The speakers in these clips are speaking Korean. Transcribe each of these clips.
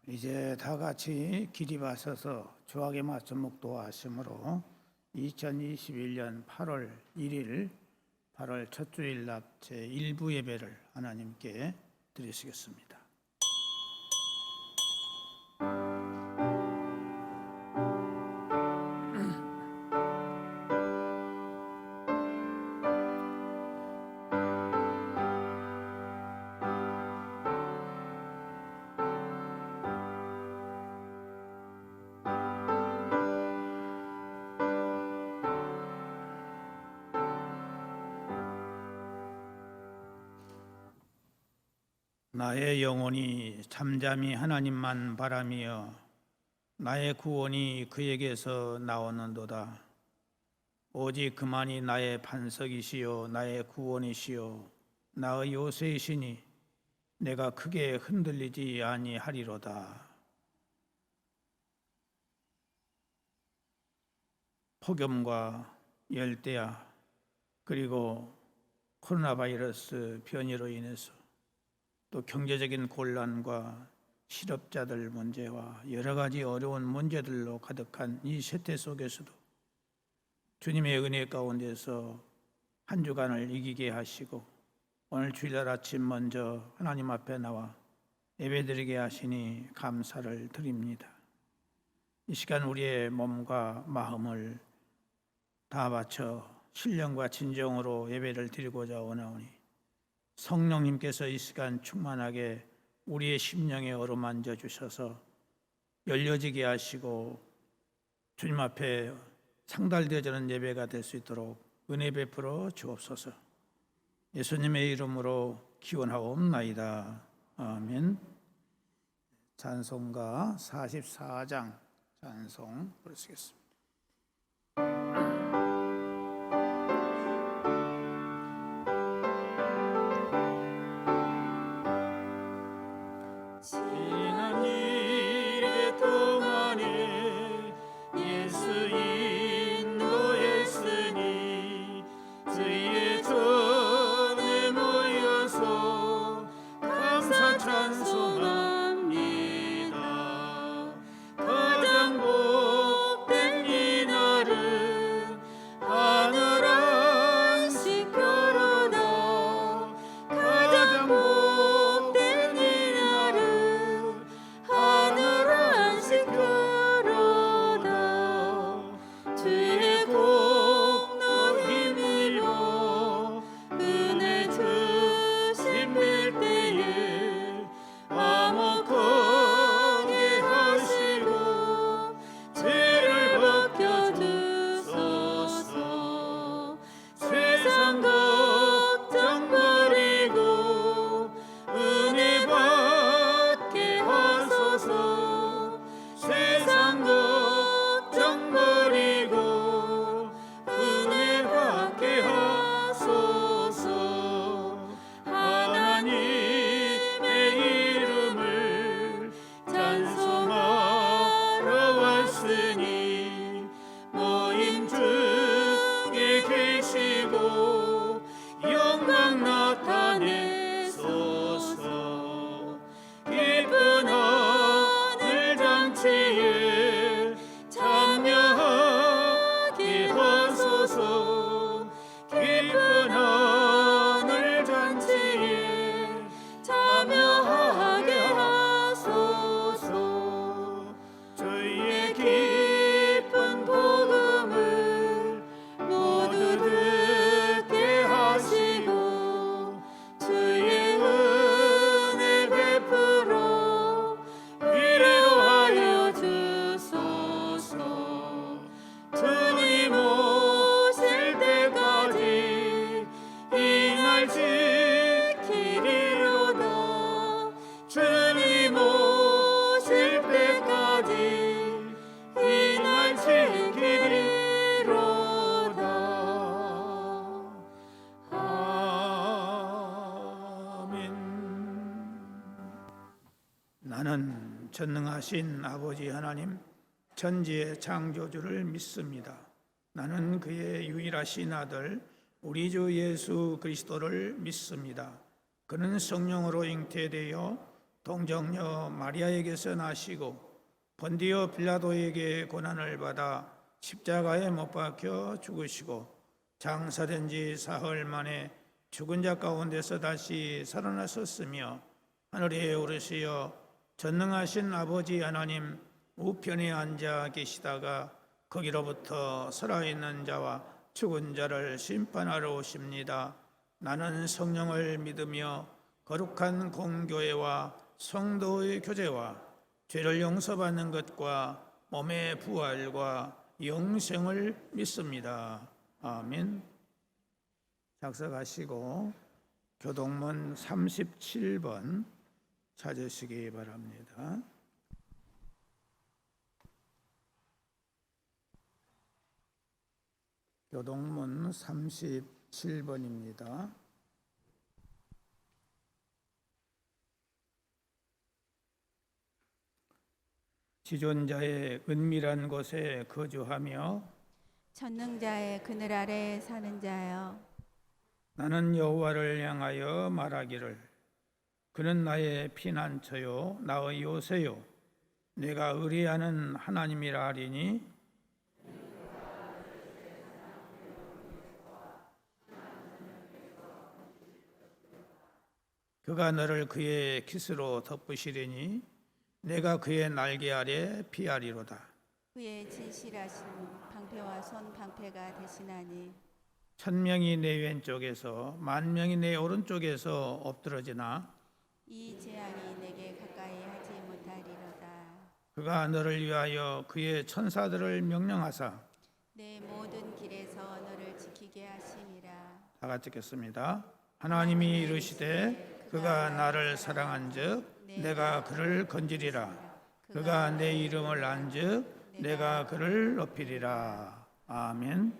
이제 다 같이 기립하셔서 주악에 맞춰 묵도하심으로 2021년 8월 1일 8월 첫 주일 낮 제1부 예배를 하나님께 드리시겠습니다. 나의 영혼이 잠잠히 하나님만 바라며 나의 구원이 그에게서 나오는도다. 오직 그만이 나의 반석이시요 나의 구원이시요 나의 요새이시니 내가 크게 흔들리지 아니하리로다. 폭염과 열대야 그리고 코로나 바이러스 변이로 인해서 또 경제적인 곤란과 실업자들 문제와 여러 가지 어려운 문제들로 가득한 이 세태 속에서도 주님의 은혜 가운데서 한 주간을 이기게 하시고 오늘 주일날 아침 먼저 하나님 앞에 나와 예배드리게 하시니 감사를 드립니다. 이 시간 우리의 몸과 마음을 다 바쳐 신령과 진정으로 예배를 드리고자 원하오니 성령님께서 이 시간 충만하게 우리의 심령에 어루만져 주셔서 열려지게 하시고 주님 앞에 상달되어지는 예배가 될 수 있도록 은혜 베풀어 주옵소서. 예수님의 이름으로 기원하옵나이다. 아멘. 찬송가 44장 찬송 부르시겠습니다. 나는 전능하신 아버지 하나님 천지의 창조주를 믿습니다. 나는 그의 유일하신 아들 우리 주 예수 그리스도를 믿습니다. 그는 성령으로 잉태되어 동정녀 마리아에게서 나시고 본디오 빌라도에게 고난을 받아 십자가에 못 박혀 죽으시고 장사된 지 사흘 만에 죽은 자 가운데서 다시 살아나셨으며 하늘에 오르시어 전능하신 아버지 하나님 우편에 앉아 계시다가 거기로부터 살아있는 자와 죽은 자를 심판하러 오십니다. 나는 성령을 믿으며 거룩한 공교회와 성도의 교제와 죄를 용서받는 것과 몸의 부활과 영생을 믿습니다. 아멘. 작성하시고 교동문 37번 찾으시기 바랍니다. 교동문 37번입니다. 지존자의 은밀한 곳에 거주하며 전능자의 그늘 아래 사는 자여, 나는 여호와를 향하여 말하기를 그는 나의 피난처요 나의 요새요 내가 의뢰하는 하나님이라 하리니 그가 너를 그의 깃으로 덮으시리니 내가 그의 날개 아래 피하리로다. 그의 진실하신 방패와 손 방패가 되시나니 1000명이 내 왼쪽에서 10,000명이 내 오른쪽에서 엎드러지나 이 재앙이 내게 가까이 하지 못하리로다. 그가 너를 위하여 그의 천사들을 명령하사 내 모든 길에서 너를 지키게 하심이라. 다 같이 읽겠습니다. 하나님이 이르시되 그가 나를 사랑한즉 내가 그를 건지리라. 그가 내 이름을 안즉 내가 그를 높이리라. 아멘.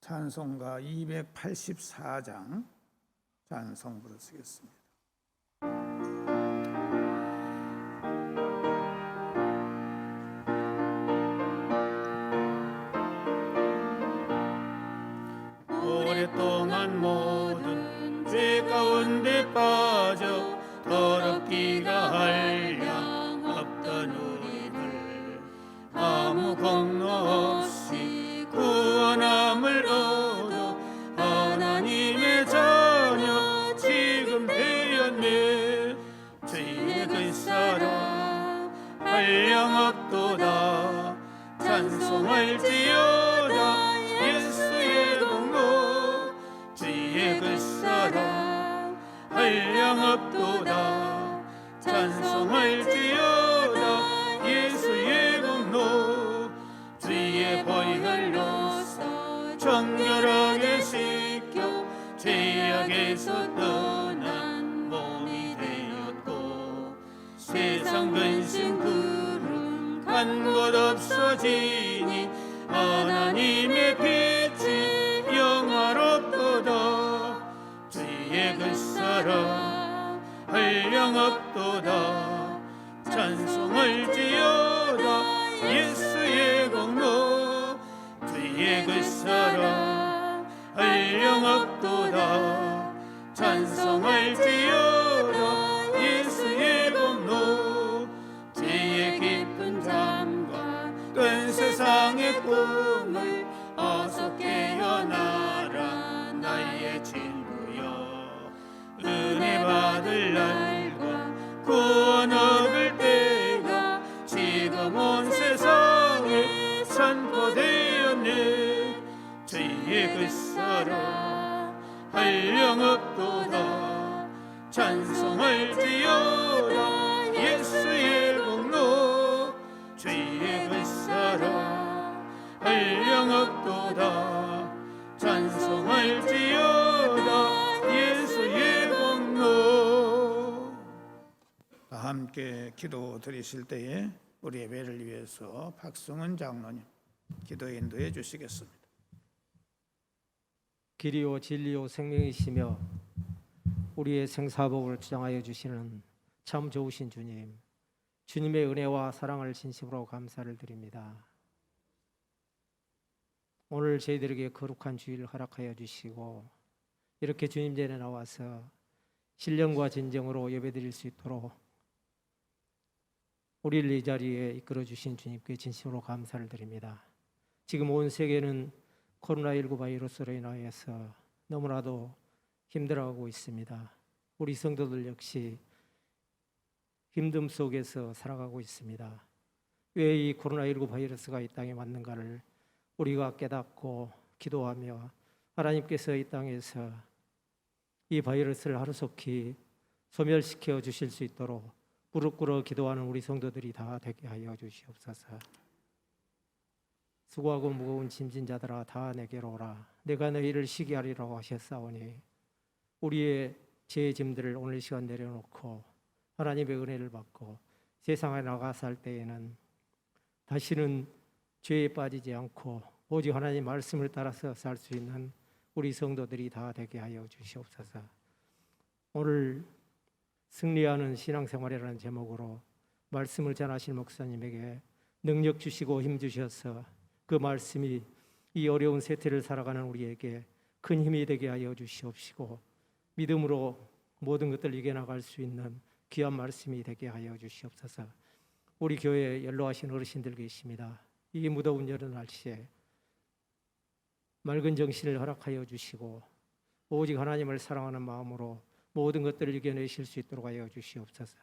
찬송가 284장 찬송 부르시겠습니다. 오랫동안 모든 죄 가운데 빠져 더럽기가 한량 없던 우리들 아무 공로 없이 구원함을 얻어 하나님의 자녀 지금 되었네. 죄의 그 사람 한량 없도다. 찬송할지어다 예수의 공로. 죄의 그 사람 한량 없도다. 찬송할지어다 예수의 공로. 죄의 보혈로서 정결하게 씻겨 죄악에서 떠난 몸이 되었고 세상 근심 구름 간 곳 없어지니 하나님의 빛이 영화롭도다. 죄의 그 사람 한량 없도다. 찬송할지어다 예수의 공로. 죄의 그 사람 한량 없도다. 찬송할지어다 예수의 공로. 죄의 깊은 잠과 끈 세상의 꿈을 어서 깨어나라 나의 친구여. 은혜 받을 날과 구원 얻을 때가 지금 온 세상에 선포되었네. 죄의 그 사람 한량 없도다. 찬송할지어다 예수의 공로. 죄의 그 사람 한량 없도다. 찬송할지어다 예수의 공로. 함께 기도 드리실 때에 우리 예배를 위해서 박성은 장로님 기도 인도해 주시겠습니다. 길이요 진리요 생명이시며 우리의 생사복을 주장하여 주시는 참 좋으신 주님, 주님의 은혜와 사랑을 진심으로 감사를 드립니다. 오늘 저희들에게 거룩한 주일을 허락하여 주시고 이렇게 주님 전에 나와서 신령과 진정으로 예배드릴 수 있도록 우리를 이 자리에 이끌어 주신 주님께 진심으로 감사를 드립니다. 지금 온 세계는 코로나19 바이러스로 인하여서 너무나도 힘들어하고 있습니다. 우리 성도들 역시 힘듦 속에서 살아가고 있습니다. 왜 이 코로나19 바이러스가 이 땅에 왔는가를 우리가 깨닫고 기도하며 하나님께서 이 땅에서 이 바이러스를 하루속히 소멸시켜 주실 수 있도록 무릎 꿇어 기도하는 우리 성도들이 다 되게 하여 주시옵소서. 수고하고 무거운 짐진 자들아 다 내게로 오라. 내가 너희를 쉬게 하리라고 하셨사오니 우리의 죄의 짐들을 오늘 시간 내려놓고 하나님의 은혜를 받고 세상에 나가 살 때에는 다시는 죄에 빠지지 않고 오직 하나님 말씀을 따라서 살 수 있는 우리 성도들이 다 되게 하여 주시옵소서. 오늘 승리하는 신앙생활이라는 제목으로 말씀을 전하실 목사님에게 능력 주시고 힘 주셔서 그 말씀이 이 어려운 세태를 살아가는 우리에게 큰 힘이 되게 하여 주시옵시고 믿음으로 모든 것들을 이겨나갈 수 있는 귀한 말씀이 되게 하여 주시옵소서. 우리 교회에 연로하신 어르신들 계십니다. 이 무더운 여름 날씨에 맑은 정신을 허락하여 주시고 오직 하나님을 사랑하는 마음으로 모든 것들을 이겨내실 수 있도록 하여 주시옵소서.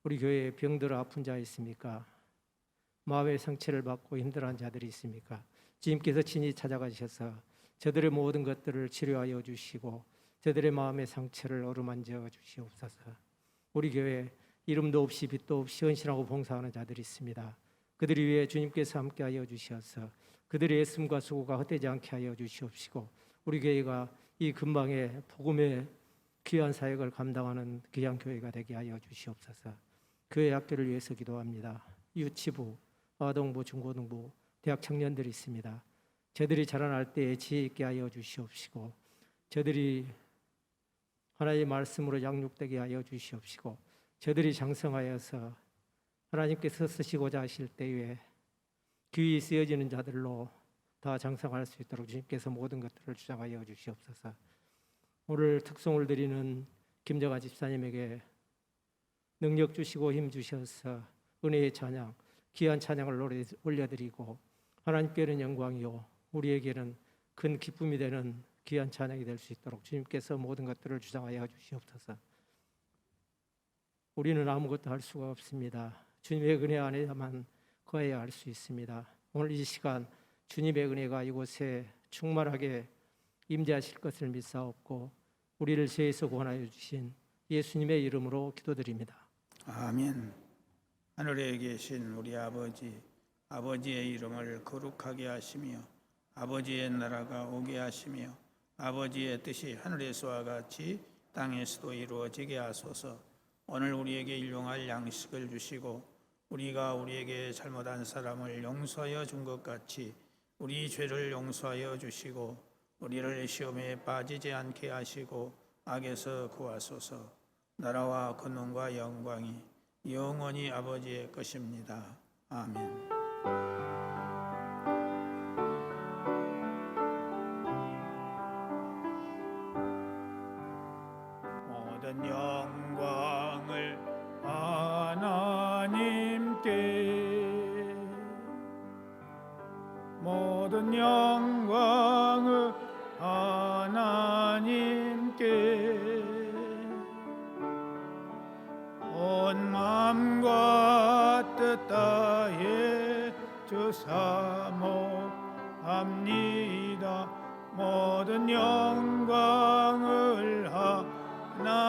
우리 교회에 병들어 아픈 자 있습니까? 마음의 상처를 받고 힘들어한 자들이 있습니까? 주님께서 친히 찾아가셔서 저들의 모든 것들을 치료하여 주시고 저들의 마음의 상처를 어루만져 주시옵소서. 우리 교회에 이름도 없이 빛도 없이 헌신하고 봉사하는 자들이 있습니다. 그들을 위해 주님께서 함께하여 주셔서 그들의 애씀과 수고가 헛되지 않게 하여 주시옵시고 우리 교회가 이 근방의 복음의 귀한 사역을 감당하는 귀한 교회가 되게 하여 주시옵소서. 교회 학교를 위해서 기도합니다. 유치부, 아동부, 중고등부, 대학 청년들이 있습니다. 저들이 자라날 때에 지혜 있게 하여 주시옵시고 저들이 하나님의 말씀으로 양육되게 하여 주시옵시고 저들이 장성하여서 하나님께서 쓰시고자 하실 때에 귀히 쓰여지는 자들로 다 장성할 수 있도록 주님께서 모든 것들을 주장하여 주시옵소서. 오늘 특송을 드리는 김정아 집사님에게 능력 주시고 힘 주셔서 은혜의 찬양, 귀한 찬양을 올려드리고 하나님께는 영광이요 우리에게는 큰 기쁨이 되는 귀한 찬양이 될 수 있도록 주님께서 모든 것들을 주장하여 주시옵소서. 우리는 아무것도 할 수가 없습니다. 주님의 은혜 안에만 거해야 할 수 있습니다. 오늘 이 시간 주님의 은혜가 이곳에 충만하게 임재하실 것을 믿사옵고 우리를 죄에서 구원하여 주신 예수님의 이름으로 기도드립니다. 아멘. 하늘에 계신 우리 아버지, 아버지의 이름을 거룩하게 하시며 아버지의 나라가 오게 하시며 아버지의 뜻이 하늘에서와 같이 땅에서도 이루어지게 하소서. 오늘 우리에게 일용할 양식을 주시고 우리가 우리에게 잘못한 사람을 용서하여 준 것 같이 우리 죄를 용서하여 주시고 우리를 시험에 빠지지 않게 하시고 악에서 구하소서. 나라와 권능과 영광이 영원히 아버지의 것입니다. 아멘. 모든 영광을 하나님께, 모든 영광을 하나님께, 온 마음과 뜻 다해 주사모합니다. 모든 영광을 하나님께.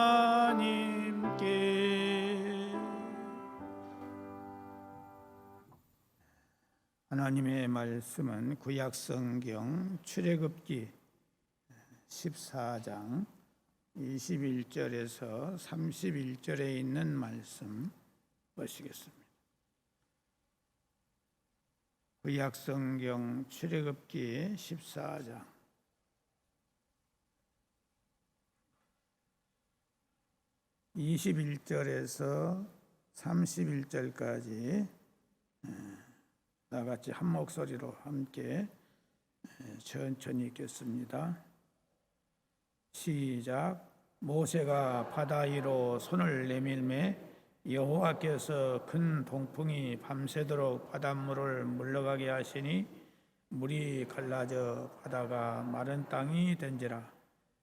하나님의 말씀은 구약성경 출애굽기 14장 21절에서 31절에 있는 말씀 보시겠습니다. 구약성경 출애굽기 14장 21절에서 31절까지 나같이 한 목소리로 함께 천천히 읽겠습니다. 시작. 모세가 바다 위로 손을 내밀매 여호와께서 큰 동풍이 밤새도록 바닷물을 물러가게 하시니 물이 갈라져 바다가 마른 땅이 된지라.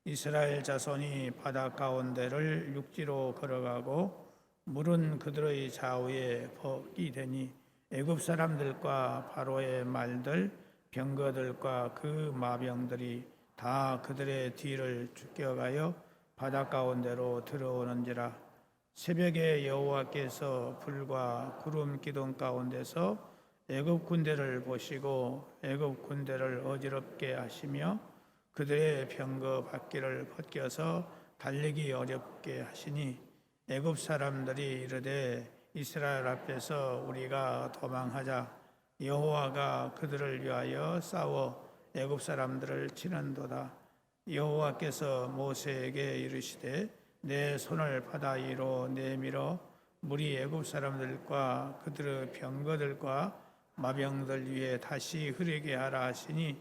이스라엘 자손이 바다 가운데를 육지로 걸어가고 물은 그들의 좌우에 벅이 되니 애굽 사람들과 바로의 말들 병거들과 그 마병들이 다 그들의 뒤를 쫓겨가여 바다 가운데로 들어오는지라. 새벽에 여호와께서 불과 구름 기둥 가운데서 애굽 군대를 보시고 애굽 군대를 어지럽게 하시며 그들의 병거 바퀴를 벗겨서 달리기 어렵게 하시니 애굽 사람들이 이르되 이스라엘 앞에서 우리가 도망하자. 여호와가 그들을 위하여 싸워 애굽 사람들을 치는도다. 여호와께서 모세에게 이르시되 내 손을 바다 위로 내밀어 물이 애굽 사람들과 그들의 병거들과 마병들 위에 다시 흐르게 하라 하시니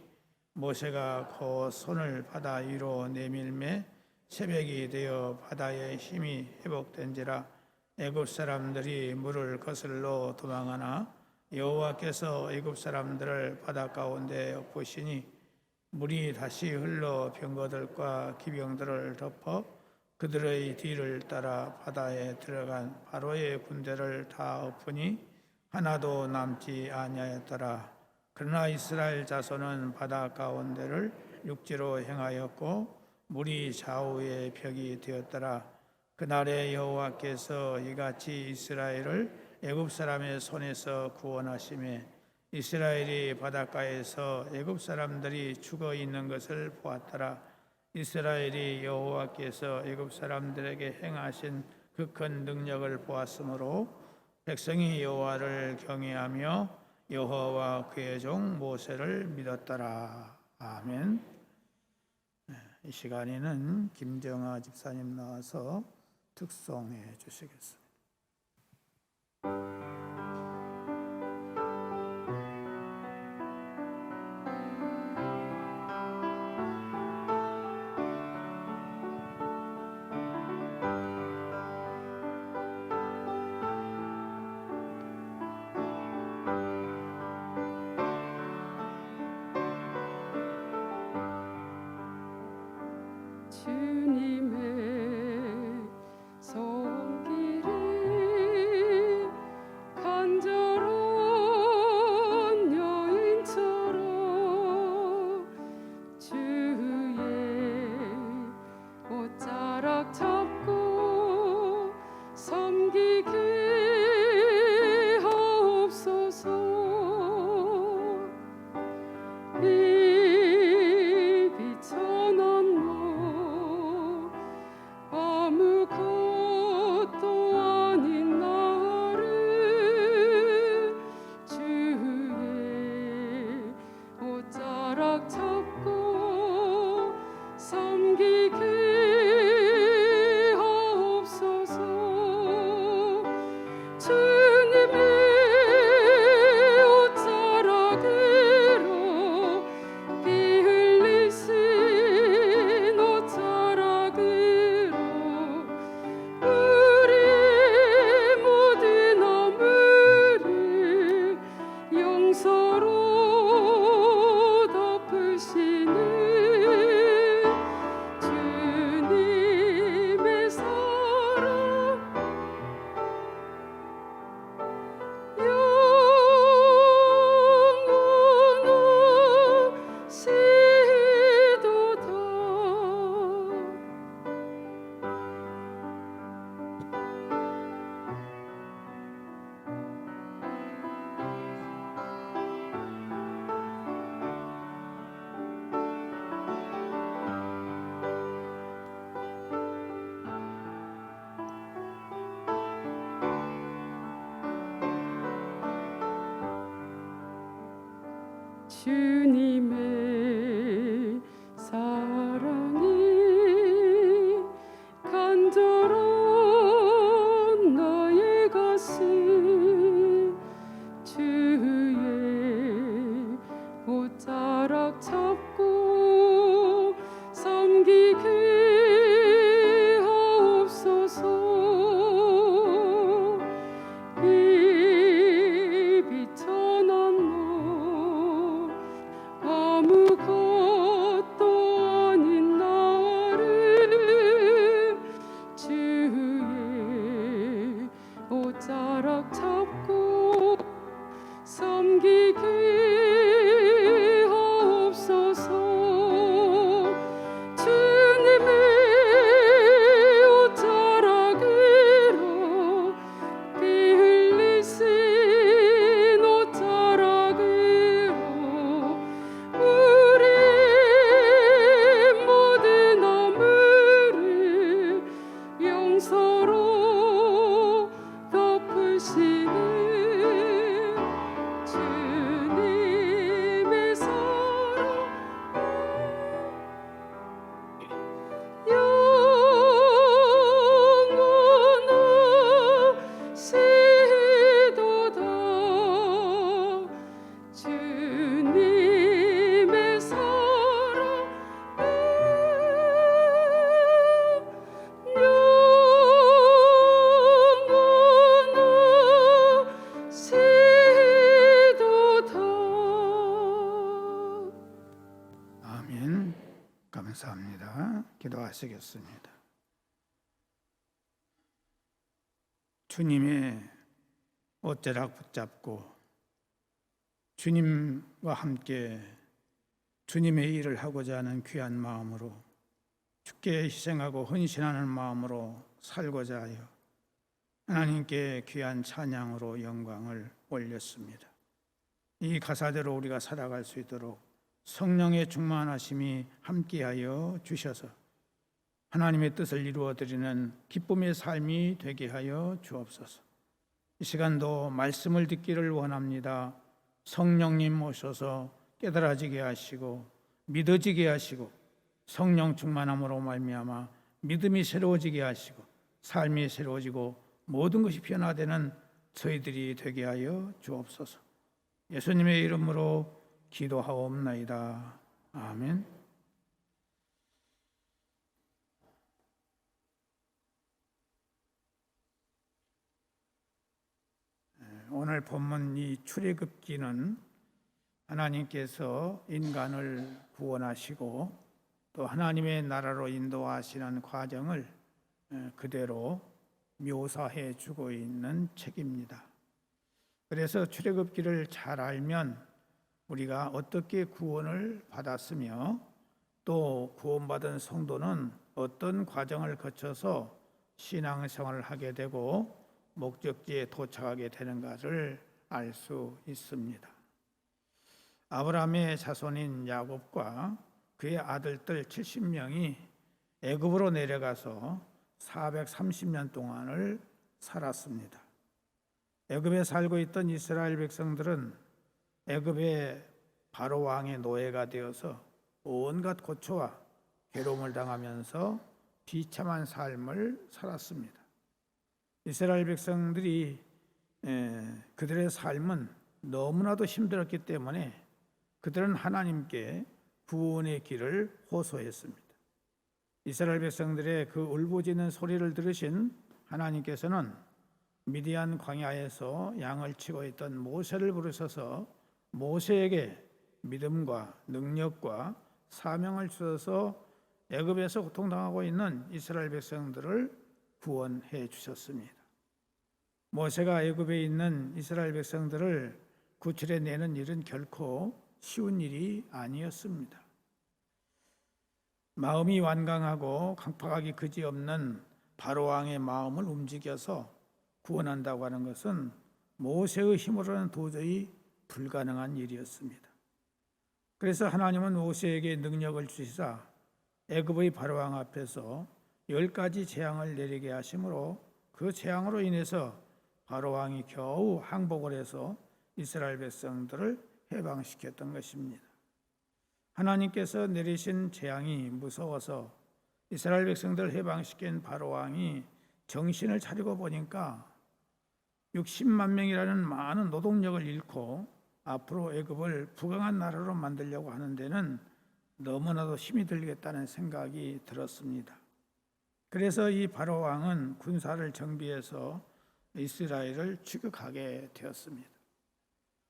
모세가 그 손을 바다 위로 내밀매 새벽이 되어 바다의 힘이 회복된지라. 애굽 사람들이 물을 거슬러 도망하나 여호와께서 애굽 사람들을 바다 가운데 엎으시니 물이 다시 흘러 병거들과 기병들을 덮어 그들의 뒤를 따라 바다에 들어간 바로의 군대를 다 엎으니 하나도 남지 아니하였더라. 그러나 이스라엘 자손은 바다 가운데를 육지로 행하였고 물이 좌우의 벽이 되었더라. 그날에 여호와께서 이같이 이스라엘을 애굽 사람의 손에서 구원하시매 이스라엘이 바닷가에서 애굽 사람들이 죽어 있는 것을 보았더라. 이스라엘이 여호와께서 애굽 사람들에게 행하신 그 큰 능력을 보았으므로 백성이 여호와를 경외하며 여호와와 그의 종 모세를 믿었더라. 아멘. 이 시간에는 김정아 집사님 나와서 특송해 주시겠습니다. 주님의 손길이 간절한 여인처럼 주의 옷자락 잡고 섬기게 하옵소서. 이 비천한 아무것도 아닌 나를 주의 옷자락 잡고 섬기게 하옵소서. 주님의 옷자락으로 피 흘리신 옷자락으로 우리 모든 허물을 용서로 덮으시는 주님의 사랑 주님의 사랑이 간절한 나의 가슴 주의 옷자락 잡고 섬기게 서로 덮으시는 주님의 사랑 영원하시도다. 주님의 사랑 영원하시도다. 아멘. 감사합니다. 기도하시겠습니다. 주님의 옷자락 붙잡고 주님과 함께 주님의 일을 하고자 하는 귀한 마음으로 주께 희생하고 헌신하는 마음으로 살고자 하여 하나님께 귀한 찬양으로 영광을 올렸습니다. 이 가사대로 우리가 살아갈 수 있도록 성령의 충만하심이 함께하여 주셔서 하나님의 뜻을 이루어드리는 기쁨의 삶이 되게 하여 주옵소서. 이 시간도 말씀을 듣기를 원합니다. 성령님 오셔서 깨달아지게 하시고 믿어지게 하시고 성령 충만함으로 말미암아 믿음이 새로워지게 하시고 삶이 새로워지고 모든 것이 변화되는 저희들이 되게 하여 주옵소서. 예수님의 이름으로 기도하옵나이다. 아멘. 오늘 본문 이 출애굽기는 하나님께서 인간을 구원하시고 또 하나님의 나라로 인도하시는 과정을 그대로 묘사해 주고 있는 책입니다. 그래서 출애굽기를 잘 알면 우리가 어떻게 구원을 받았으며 또 구원받은 성도는 어떤 과정을 거쳐서 신앙생활을 하게 되고 목적지에 도착하게 되는가를 알 수 있습니다. 아브라함의 자손인 야곱과 그의 아들들 70명이 애굽으로 내려가서 430년 동안을 살았습니다. 애굽에 살고 있던 이스라엘 백성들은 애굽의 바로 왕의 노예가 되어서 온갖 고초와 괴로움을 당하면서 비참한 삶을 살았습니다. 이스라엘 백성들이 그들의 삶은 너무나도 힘들었기 때문에 그들은 하나님께 구원의 길을 호소했습니다. 이스라엘 백성들의 그 울부짖는 소리를 들으신 하나님께서는 미디안 광야에서 양을 치고 있던 모세를 부르셔서 모세에게 믿음과 능력과 사명을 주셔서 애굽에서 고통당하고 있는 이스라엘 백성들을 구원해 주셨습니다. 모세가 애굽에 있는 이스라엘 백성들을 구출해 내는 일은 결코 쉬운 일이 아니었습니다. 마음이 완강하고 강팍하기 그지없는 바로왕의 마음을 움직여서 구원한다고 하는 것은 모세의 힘으로는 도저히 불가능한 일이었습니다. 그래서 하나님은 모세에게 능력을 주시사 애굽의 바로왕 앞에서 10가지 재앙을 내리게 하심으로 그 재앙으로 인해서 바로왕이 겨우 항복을 해서 이스라엘 백성들을 해방시켰던 것입니다. 하나님께서 내리신 재앙이 무서워서 이스라엘 백성들을 해방시킨 바로왕이 정신을 차리고 보니까 60만 명이라는 많은 노동력을 잃고 앞으로 애굽을 부강한 나라로 만들려고 하는 데는 너무나도 힘이 들겠다는 생각이 들었습니다. 그래서 이 바로왕은 군사를 정비해서 이스라엘을 추격하게 되었습니다.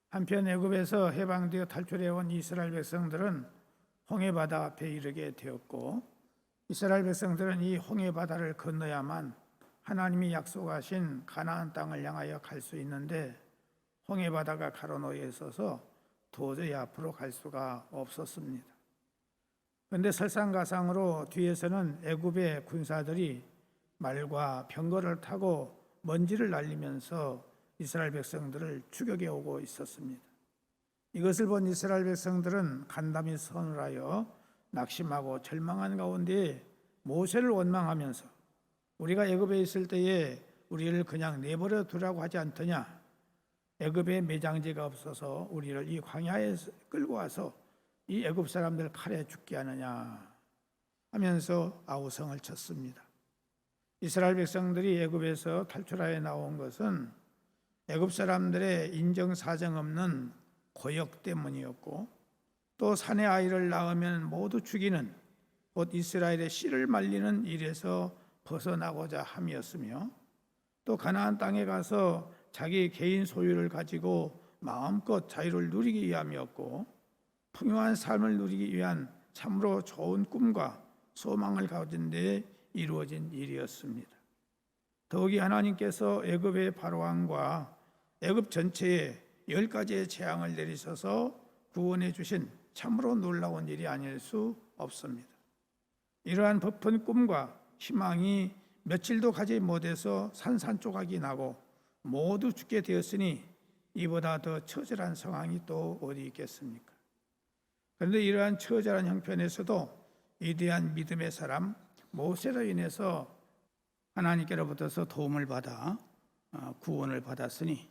한편 애굽에서 해방되어 탈출해온 이스라엘 백성들은 홍해바다 앞에 이르게 되었고 이스라엘 백성들은 이 홍해바다를 건너야만 하나님이 약속하신 가나안 땅을 향하여 갈 수 있는데 홍해바다가 가로놓여 있어서 도저히 앞으로 갈 수가 없었습니다. 그런데 설상가상으로 뒤에서는 애굽의 군사들이 말과 병거를 타고 먼지를 날리면서 이스라엘 백성들을 추격해 오고 있었습니다. 이것을 본 이스라엘 백성들은 간담이 선을 하여 낙심하고 절망한 가운데 모세를 원망하면서 우리가 애굽에 있을 때에 우리를 그냥 내버려 두라고 하지 않더냐? 애굽에 매장지가 없어서 우리를 이 광야에 끌고 와서 이 애굽 사람들 칼에 죽게 하느냐 하면서 아우성을 쳤습니다. 이스라엘 백성들이 애굽에서 탈출하여 나온 것은 애굽 사람들의 인정사정 없는 고역 때문이었고, 또 산의 아이를 낳으면 모두 죽이는, 곧 이스라엘의 씨를 말리는 일에서 벗어나고자 함이었으며, 또 가나안 땅에 가서 자기 개인 소유를 가지고 마음껏 자유를 누리기 위함이었고, 풍요한 삶을 누리기 위한 참으로 좋은 꿈과 소망을 가진 데 이루어진 일이었습니다. 더욱이 하나님께서 애굽의 바로왕과 애굽 전체에 10가지의 재앙을 내리셔서 구원해 주신 참으로 놀라운 일이 아닐 수 없습니다. 이러한 부푼 꿈과 희망이 며칠도 가지 못해서 산산조각이 나고 모두 죽게 되었으니 이보다 더 처절한 상황이 또 어디 있겠습니까? 그런데 이러한 처절한 형편에서도 위대한 믿음의 사람 모세로 인해서 하나님께로부터서 도움을 받아 구원을 받았으니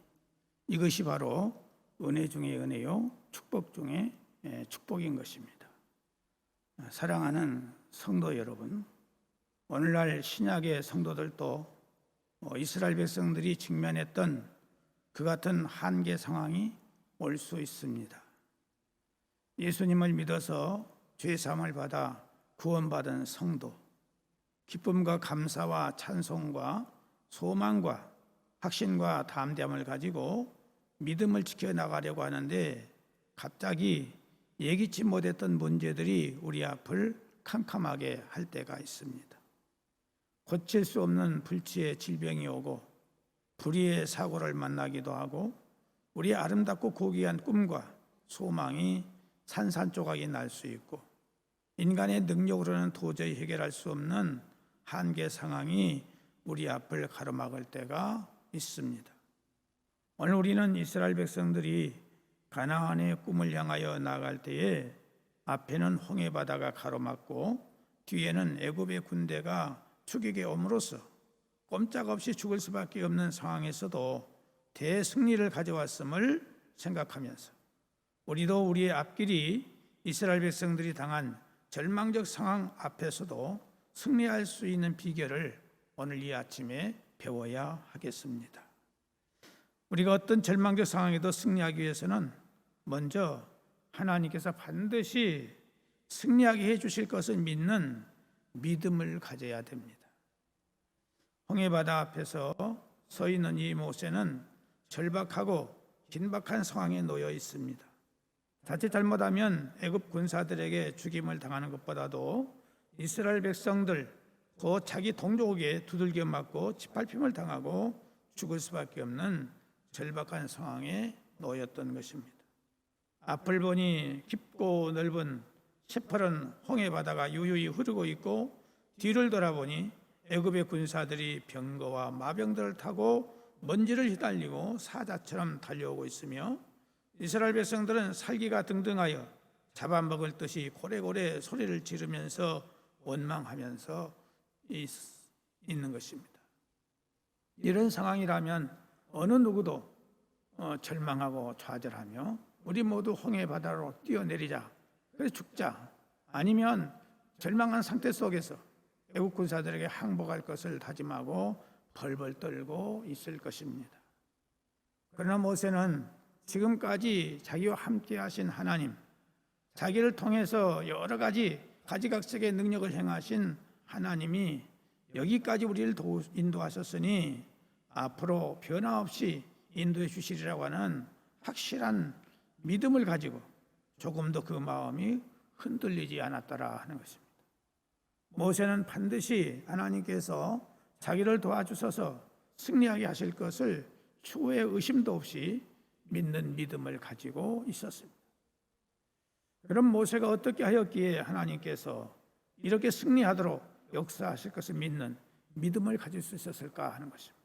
이것이 바로 은혜 중에 은혜요, 축복 중에 축복인 것입니다. 사랑하는 성도 여러분, 오늘날 신약의 성도들도 이스라엘 백성들이 직면했던 그 같은 한계 상황이 올 수 있습니다. 예수님을 믿어서 죄 사함을 받아 구원받은 성도, 기쁨과 감사와 찬송과 소망과 확신과 담대함을 가지고 믿음을 지켜나가려고 하는데 갑자기 예기치 못했던 문제들이 우리 앞을 캄캄하게 할 때가 있습니다. 고칠 수 없는 불치의 질병이 오고 불의의 사고를 만나기도 하고 우리의 아름답고 고귀한 꿈과 소망이 산산조각이 날 수 있고 인간의 능력으로는 도저히 해결할 수 없는 한계 상황이 우리 앞을 가로막을 때가 있습니다. 오늘 우리는 이스라엘 백성들이 가나안의 꿈을 향하여 나아갈 때에 앞에는 홍해 바다가 가로막고 뒤에는 애굽의 군대가 추격에 옴으로써 꼼짝없이 죽을 수밖에 없는 상황에서도 대승리를 가져왔음을 생각하면서 우리도 우리의 앞길이 이스라엘 백성들이 당한 절망적 상황 앞에서도 승리할 수 있는 비결을 오늘 이 아침에 배워야 하겠습니다. 우리가 어떤 절망적 상황에도 승리하기 위해서는 먼저 하나님께서 반드시 승리하게 해주실 것을 믿는 믿음을 가져야 됩니다. 홍해바다 앞에서 서 있는 이 모세는 절박하고 긴박한 상황에 놓여 있습니다. 자칫 잘못하면 애굽 군사들에게 죽임을 당하는 것보다도 이스라엘 백성들 곧 자기 동족에게 두들겨 맞고 짓밟힘을 당하고 죽을 수밖에 없는 절박한 상황에 놓였던 것입니다. 앞을 보니 깊고 넓은 새파란 홍해 바다가 유유히 흐르고 있고 뒤를 돌아보니 애굽의 군사들이 병거와 마병들을 타고 먼지를 휘날리고 사자처럼 달려오고 있으며 이스라엘 백성들은 살기가 등등하여 잡아먹을 듯이 고래고래 소리를 지르면서 원망하면서 있는 것입니다. 이런 상황이라면 어느 누구도 절망하고 좌절하며 우리 모두 홍해 바다로 뛰어내리자, 그래서 죽자, 아니면 절망한 상태 속에서 애국 군사들에게 항복할 것을 다짐하고 벌벌 떨고 있을 것입니다. 그러나 모세는 지금까지 자기와 함께 하신 하나님, 자기를 통해서 여러 가지 가지각색의 능력을 행하신 하나님이 여기까지 우리를 인도하셨으니 앞으로 변화없이 인도해 주시리라고 하는 확실한 믿음을 가지고 조금도 그 마음이 흔들리지 않았더라 하는 것입니다. 모세는 반드시 하나님께서 자기를 도와주셔서 승리하게 하실 것을 추후에 의심도 없이 믿는 믿음을 가지고 있었습니다. 그럼 모세가 어떻게 하였기에 하나님께서 이렇게 승리하도록 역사하실 것을 믿는 믿음을 가질 수 있었을까 하는 것입니다.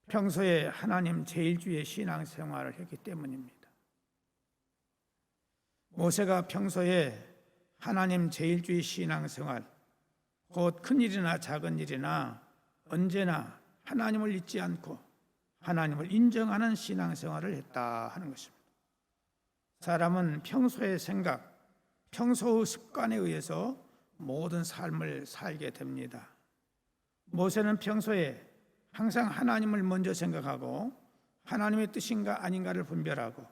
평소에 하나님 제일주의 신앙생활을 했기 때문입니다. 모세가 평소에 하나님 제일주의 신앙생활, 곧 큰 일이나 작은 일이나 언제나 하나님을 잊지 않고 하나님을 인정하는 신앙생활을 했다 하는 것입니다. 사람은 평소의 생각, 평소의 습관에 의해서 모든 삶을 살게 됩니다. 모세는 평소에 항상 하나님을 먼저 생각하고 하나님의 뜻인가 아닌가를 분별하고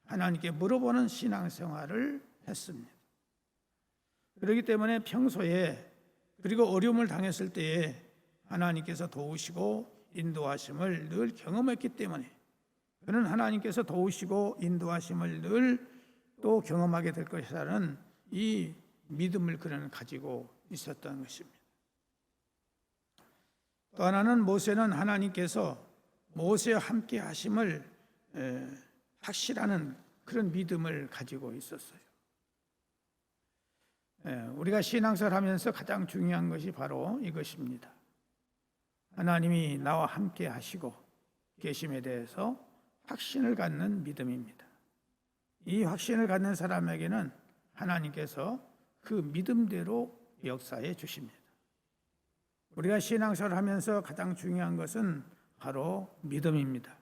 하나님께 물어보는 신앙생활을 했습니다. 그렇기 때문에 평소에 그리고 어려움을 당했을 때에 하나님께서 도우시고 인도하심을 늘 경험했기 때문에 그는 하나님께서 도우시고 인도하심을 늘 또 경험하게 될 것이라는 이 믿음을 그는 가지고 있었던 것입니다. 또 하나는 모세는 하나님께서 모세와 함께 하심을 확실하는 그런 믿음을 가지고 있었어요. 우리가 신앙생활 하면서 가장 중요한 것이 바로 이것입니다. 하나님이 나와 함께 하시고 계심에 대해서 확신을 갖는 믿음입니다. 이 확신을 갖는 사람에게는 하나님께서 그 믿음대로 역사해 주십니다. 우리가 신앙생활을 하면서 가장 중요한 것은 바로 믿음입니다.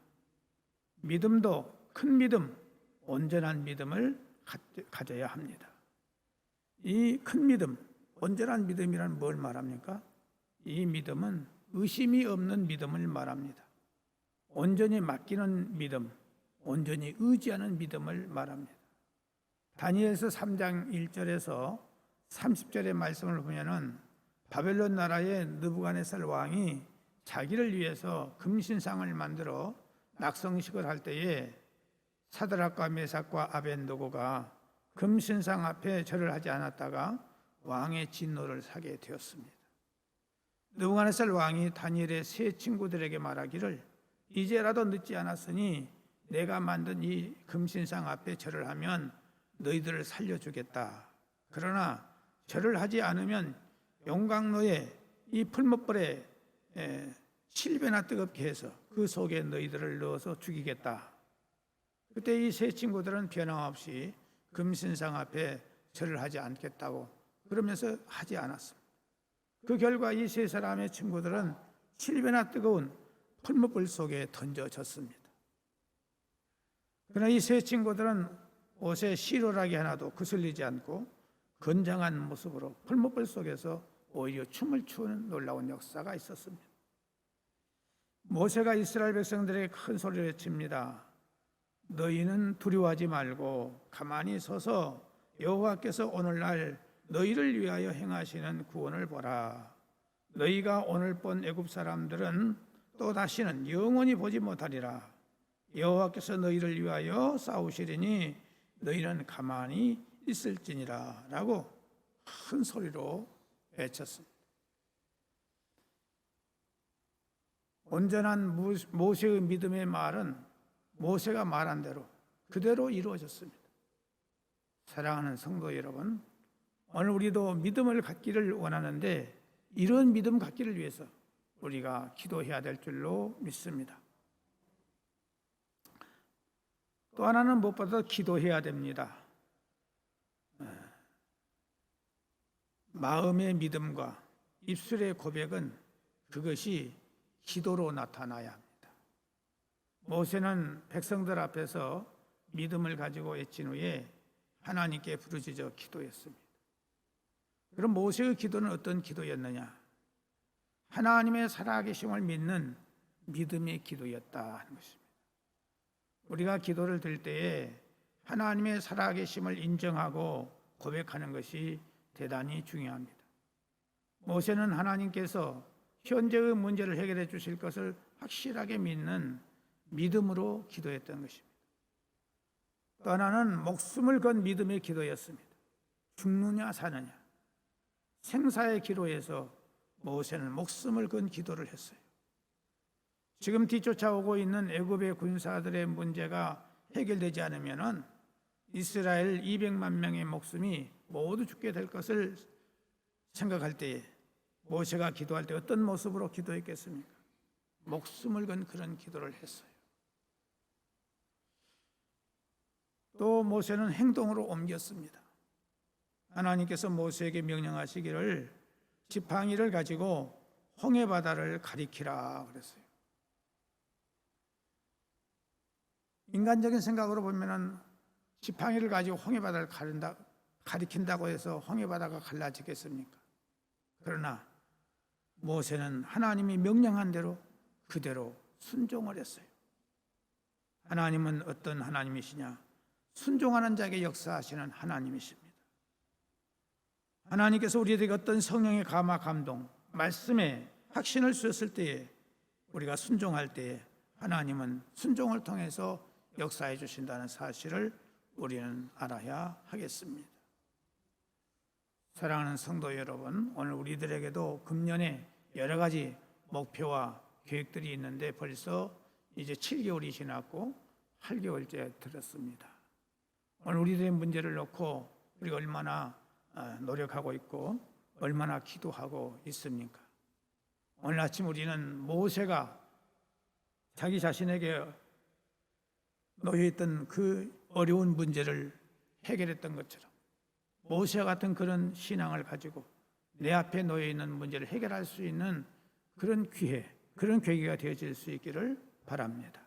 믿음도 큰 믿음, 온전한 믿음을 가져야 합니다. 이 큰 믿음, 온전한 믿음이란 뭘 말합니까? 이 믿음은 의심이 없는 믿음을 말합니다. 온전히 맡기는 믿음, 온전히 의지하는 믿음을 말합니다. 다니엘서 3장 1절에서 30절의 말씀을 보면은 바벨론 나라의 느부갓네살 왕이 자기를 위해서 금신상을 만들어 낙성식을 할 때에 사드락과 메삭과 아벤노고가 금신상 앞에 절을 하지 않았다가 왕의 진노를 사게 되었습니다. 느부갓네살 왕이 다니엘의 세 친구들에게 말하기를 이제라도 늦지 않았으니 내가 만든 이 금신상 앞에 절을 하면 너희들을 살려주겠다. 그러나 절을 하지 않으면 용광로에 이 풀무불에 7배나 뜨겁게 해서 그 속에 너희들을 넣어서 죽이겠다. 그때 이 세 친구들은 변함없이 금신상 앞에 절을 하지 않겠다고 그러면서 하지 않았습니다. 그 결과 이 세 사람의 친구들은 7배나 뜨거운 풀무불 속에 던져졌습니다. 그러나 이 세 친구들은 옷에 시로라기 하나도 거슬리지 않고 건장한 모습으로 풀무불 속에서 오히려 춤을 추는 놀라운 역사가 있었습니다. 모세가 이스라엘 백성들에게 큰 소리를 외칩니다. 너희는 두려워하지 말고 가만히 서서 여호와께서 오늘날 너희를 위하여 행하시는 구원을 보라. 너희가 오늘 본 애굽 사람들은 또 다시는 영원히 보지 못하리라. 여호와께서 너희를 위하여 싸우시리니 너희는 가만히 있을지니라 라고 큰 소리로 외쳤습니다. 온전한 모세의 믿음의 말은 모세가 말한 대로 그대로 이루어졌습니다. 사랑하는 성도 여러분, 오늘 우리도 믿음을 갖기를 원하는데 이런 믿음 갖기를 위해서 우리가 기도해야 될 줄로 믿습니다. 또 하나는 무엇보다 기도해야 됩니다. 마음의 믿음과 입술의 고백은 그것이 기도로 나타나야 합니다. 모세는 백성들 앞에서 믿음을 가지고 외친 후에 하나님께 부르짖어 기도했습니다. 그럼 모세의 기도는 어떤 기도였느냐? 하나님의 살아계심을 믿는 믿음의 기도였다 하는 것입니다. 우리가 기도를 드릴 때에 하나님의 살아계심을 인정하고 고백하는 것이 대단히 중요합니다. 모세는 하나님께서 현재의 문제를 해결해 주실 것을 확실하게 믿는 믿음으로 기도했던 것입니다. 또 하나는 목숨을 건 믿음의 기도였습니다. 죽느냐 사느냐 생사의 기로에서 모세는 목숨을 건 기도를 했어요. 지금 뒤쫓아오고 있는 애굽의 군사들의 문제가 해결되지 않으면 이스라엘 200만 명의 목숨이 모두 죽게 될 것을 생각할 때에 모세가 기도할 때 어떤 모습으로 기도했겠습니까? 목숨을 건 그런 기도를 했어요. 또 모세는 행동으로 옮겼습니다. 하나님께서 모세에게 명령하시기를 지팡이를 가지고 홍해 바다를 가리키라 그랬어요. 인간적인 생각으로 보면은 지팡이를 가지고 홍해 바다를 가리킨다고 해서 홍해 바다가 갈라지겠습니까? 그러나 모세는 하나님이 명령한 대로 그대로 순종을 했어요. 하나님은 어떤 하나님이시냐? 순종하는 자에게 역사하시는 하나님이십니다. 하나님께서 우리에게 어떤 성령의 감화 감동, 말씀에 확신을 주셨을 때에 우리가 순종할 때에 하나님은 순종을 통해서 역사해 주신다는 사실을 우리는 알아야 하겠습니다. 사랑하는 성도 여러분, 오늘 우리들에게도 금년에 여러 가지 목표와 계획들이 있는데 벌써 이제 7개월이 지났고 8개월째 들었습니다. 오늘 우리들의 문제를 놓고 우리가 얼마나 노력하고 있고 얼마나 기도하고 있습니까? 오늘 아침 우리는 모세가 자기 자신에게 놓여있던 그 어려운 문제를 해결했던 것처럼 모세와 같은 그런 신앙을 가지고 내 앞에 놓여있는 문제를 해결할 수 있는 그런 기회, 그런 계기가 되어질 수 있기를 바랍니다.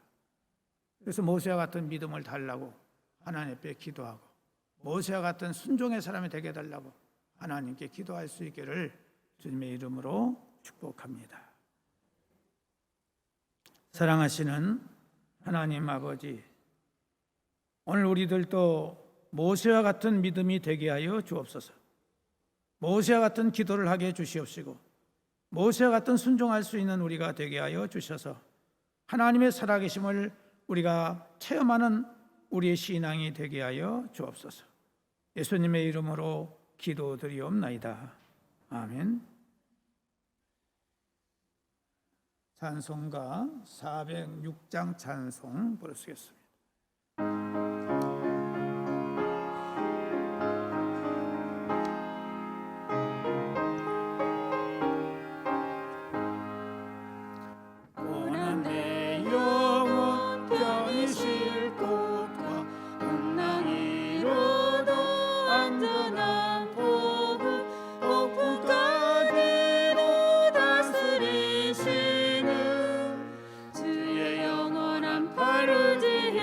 그래서 모세와 같은 믿음을 달라고 하나님 앞에 기도하고 모세와 같은 순종의 사람이 되게 해달라고 하나님께 기도할 수 있기를 주님의 이름으로 축복합니다. 사랑하시는 하나님 아버지, 오늘 우리들도 모세와 같은 믿음이 되게 하여 주옵소서. 모세와 같은 기도를 하게 해 주시옵시고 모세와 같은 순종할 수 있는 우리가 되게 하여 주셔서 하나님의 살아계심을 우리가 체험하는 우리의 신앙이 되게 하여 주옵소서. 예수님의 이름으로 기도드리옵나이다. 아멘. 찬송가 406장 찬송 부르시겠습니다. 오는 내 영혼 편히 쉴 곳과 엉망이로도 안전한 포구 폭풍까지도 다스리시는 주의 영원한 팔을 지혜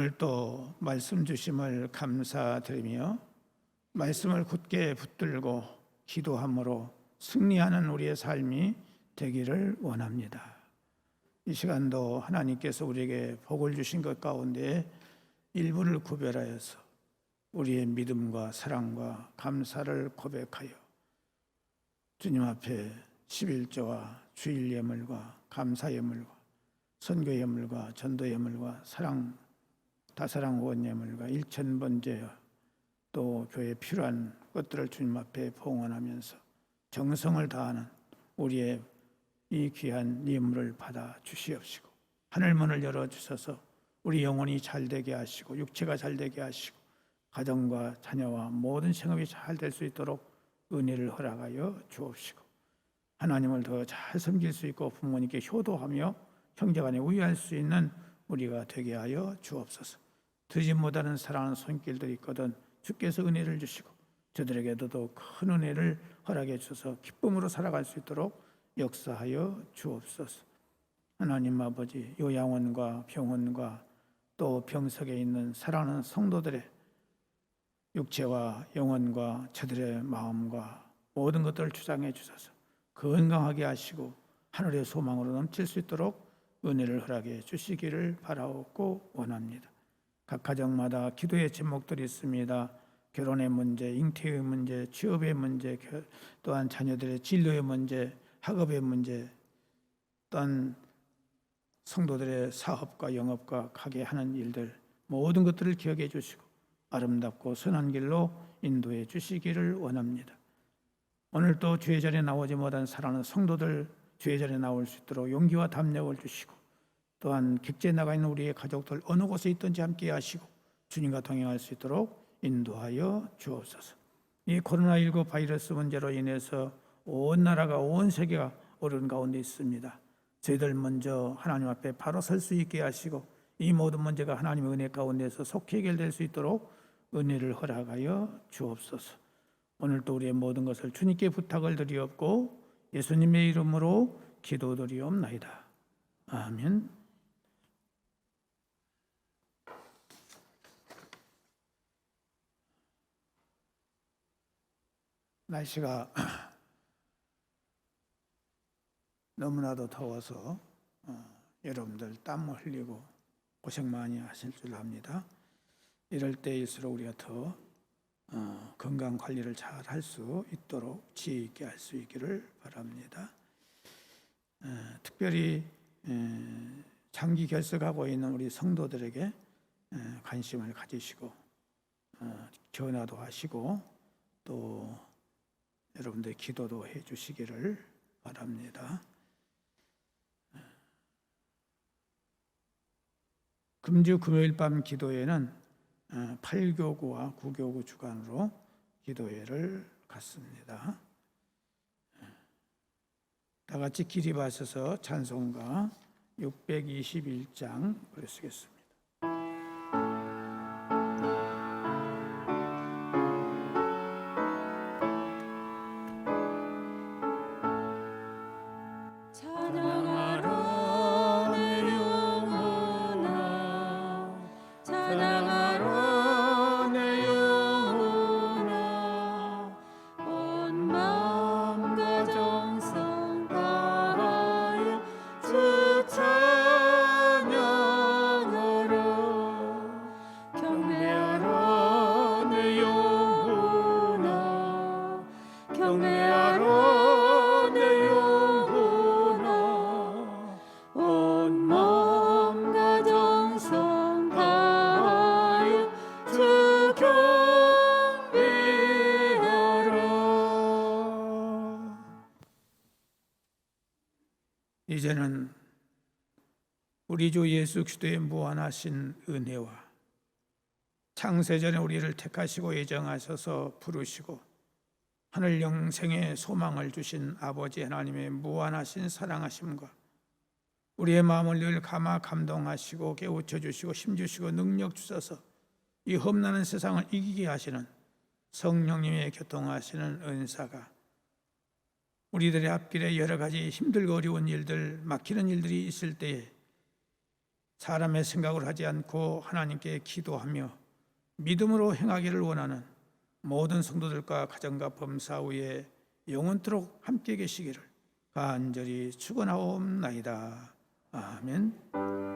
오늘 또 말씀 주심을 감사드리며 말씀을 굳게 붙들고 기도함으로 승리하는 우리의 삶이 되기를 원합니다. 이 시간도 하나님께서 우리에게 복을 주신 것 가운데 일부를 구별하여서 우리의 믿음과 사랑과 감사를 고백하여 주님 앞에 11조와 주일 예물과 감사 예물과 선교 예물과 전도 예물과 다사랑 후원 예물과 일천번제와 또 교회에 필요한 것들을 주님 앞에 봉헌하면서 정성을 다하는 우리의 이 귀한 예물을 받아 주시옵시고 하늘문을 열어주셔서 우리 영혼이 잘되게 하시고 육체가 잘되게 하시고 가정과 자녀와 모든 생업이 잘 될 수 있도록 은혜를 허락하여 주옵시고 하나님을 더 잘 섬길 수 있고 부모님께 효도하며 형제간에 우애할 수 있는 우리가 되게 하여 주옵소서. 드리지 못하는 사랑하는 손길들이 있거든 주께서 은혜를 주시고 저들에게도 더 큰 은혜를 허락해 주셔서 기쁨으로 살아갈 수 있도록 역사하여 주옵소서. 하나님 아버지, 요양원과 병원과 또 병석에 있는 사랑하는 성도들의 육체와 영혼과 저들의 마음과 모든 것들을 주장해 주셔서 건강하게 하시고 하늘의 소망으로 넘칠 수 있도록 은혜를 허락해 주시기를 바라옵고 원합니다. 각 가정마다 기도의 제목들이 있습니다. 결혼의 문제, 잉태의 문제, 취업의 문제, 또한 자녀들의 진로의 문제, 학업의 문제, 또한 성도들의 사업과 영업과 가게 하는 일들 모든 것들을 기억해 주시고 아름답고 선한 길로 인도해 주시기를 원합니다. 오늘 또 주의 자리에 나오지 못한 사랑하는 성도들 주의 자리에 나올 수 있도록 용기와 담력을 주시고 또한 객지에 나가 있는 우리의 가족들 어느 곳에 있든지 함께 하시고 주님과 동행할 수 있도록 인도하여 주옵소서. 이 코로나19 바이러스 문제로 인해서 온 나라가 온 세계가 어려운 가운데 있습니다. 저희들 먼저 하나님 앞에 바로 설 수 있게 하시고 이 모든 문제가 하나님의 은혜 가운데서 속히 해결될 수 있도록 은혜를 허락하여 주옵소서. 오늘도 우리의 모든 것을 주님께 부탁을 드리옵고 예수님의 이름으로 기도드리옵나이다. 아멘. 날씨가 너무나도 더워서 여러분들 땀 흘리고 고생 많이 하실 줄 압니다. 이럴 때일수록 우리가 더 건강 관리를 잘 할 수 있도록 지혜 있게 할 수 있기를 바랍니다. 특별히 장기 결석하고 있는 우리 성도들에게 관심을 가지시고 전화도 하시고 또 여러분들 기도도 해 주시기를 바랍니다. 금주 금요일 밤 기도회는 8교구와 9교구 주간으로 기도회를 갖습니다. 다 같이 기립하셔서 찬송가 621장 부르시겠습니다. 찬양하라 내 영혼아 찬양하라 내 영혼아 온 마음과 정성 다하여 주 찬양하라 경배하라 내 영혼아 경배하라 내 영혼아 온 마음과 정성 다하여 주 경배하라. 이제는 우리 주 예수 그리스도의 무한하신 은혜와 창세전에 우리를 택하시고 예정하셔서 부르시고 하늘 영생의 소망을 주신 아버지 하나님의 무한하신 사랑하심과 우리의 마음을 늘 감동하시고 깨우쳐 주시고 힘주시고 능력 주셔서 이 험난한 세상을 이기게 하시는 성령님의 교통하시는 은사가 우리들의 앞길에 여러 가지 힘들고 어려운 일들 막히는 일들이 있을 때에 사람의 생각을 하지 않고 하나님께 기도하며 믿음으로 행하기를 원하는 모든 성도들과 가정과 범사 위에 영원토록 함께 계시기를 간절히 축원하옵나이다. 아멘.